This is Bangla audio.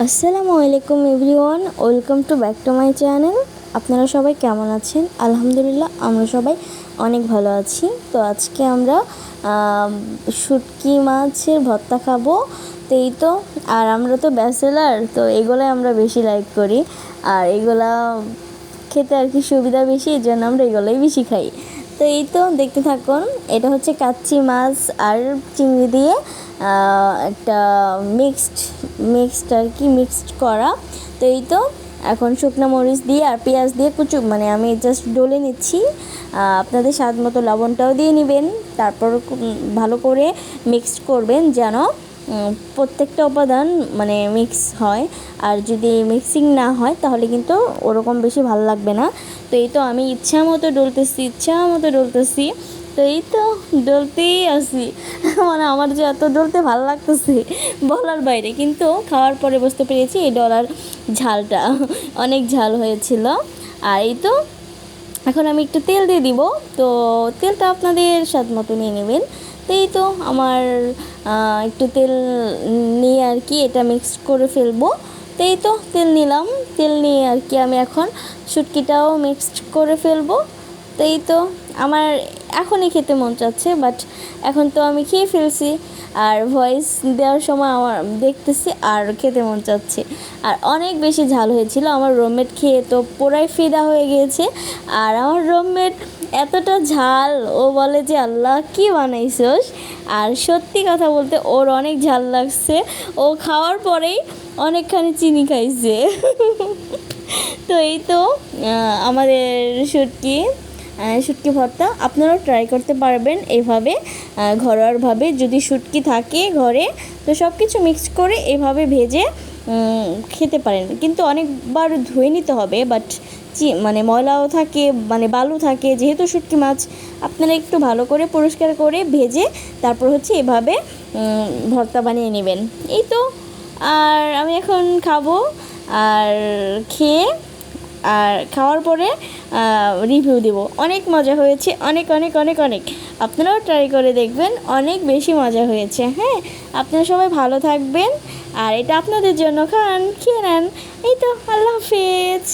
আসসালামু আলাইকুম everyone, welcome to back to my channel. আপনারা সবাই কেমন আছেন? আলহামদুলিল্লাহ আমরা সবাই অনেক ভালো আছি। তো আজকে আমরা শুটকি মাছের ভর্তা খাবো। তো এই তো, আর আমরা তো ব্যাচেলার, তো এগুলাই আমরা বেশি লাইক করি। আর এগুলা খেতে আর কি সুবিধা বেশি, এই জন্য আমরা এগুলোই বেশি খাই। তো এই তো দেখতে থাকুন। এটা হচ্ছে কাচ্চি মাছ আর চিংড়ি দিয়ে একটা মিক্সড আর কি মিক্সড করা। তো এই তো এখন শুকনো মরিচ দিয়ে আর পেঁয়াজ দিয়ে মানে আমি জাস্ট ডলে নিচ্ছি। আপনাদের স্বাদ মতো লবণটাও দিয়ে নেবেন। তারপর ভালো করে মিক্সড করবেন যেন প্রত্যেকটা উপাদান মানে মিক্স হয়। আর যদি মিক্সিং না হয় তাহলে কিন্তু ওরকম বেশি ভালো লাগবে না। তো এই তো আমি ইচ্ছা মতো ডলতেছি। তো এই তো ডলতেই আসি, মানে আমার যে এত ডলতে ভালো লাগতেছে বলার বাইরে। কিন্তু খাওয়ার পরে বুঝতে পেরেছি এই ডলার ঝালটা অনেক ঝাল হয়েছিল। আর এই তো এখন আমি একটু তেল দিয়ে দিব। তো তেলটা আপনাদের স্বাদ মতো নিয়ে নেবেন। তো এই তো আমার একটু তেল নিয়ে আর কি এটা মিক্স করে ফেলবো। তো এই তো তেল নিলাম, তেল নিয়ে আর কি আমি এখন শুটকিটাও মিক্সড করে ফেলবো। তো এই তো আমার এখনই খেতে মন চাচ্ছে, বাট এখন তো আমি খেয়ে ফেলছি। আর ভয়েস দেওয়ার সময় আমার দেখতেছি আর খেতে মন চাচ্ছে। আর অনেক বেশি ঝাল হয়েছিল, আমার রুমমেট খেয়ে তো পুরাই ফিদা হয়ে গিয়েছে। আর আমার রুমমেট এতটা ঝাল, ও বলে যে আল্লাহ কি বানাইছোস। আর সত্যি কথা বলতে ওর অনেক ঝাল লাগছে, ও খাওয়ার পরেই অনেকখানি চিনি খাইছে। তো এই তো আমাদের শুটকি ভর্তা আপনারাও ট্রাই করতে পারবেন এভাবে ঘরোয়াভাবে। যদি শুটকি থাকে ঘরে তো সব কিছু মিক্স করে এভাবে ভেজে খেতে পারেন। কিন্তু অনেকবার ধুয়ে নিতে হবে, বাট মানে ময়লাও থাকে, মানে বালু থাকে যেহেতু শুটকি মাছ, আপনারা একটু ভালো করে পরিষ্কার করে ভেজে তারপর হচ্ছে এভাবে ভর্তা বানিয়ে নেবেন। এই তো, আর আমি এখন খাবো। আর খেয়ে আর খাওয়ার পরে রিভিউ দেব। অনেক মজা হয়েছে, অনেক অনেক অনেক অনেক। আপনারাও ট্রাই করে দেখবেন, অনেক বেশি মজা হয়েছে। হ্যাঁ, আপনারা সবাই ভালো থাকবেন। আর এটা আপনাদের জন্য, খেয়ে নেন। এই তো, আল্লাহ হাফেজ।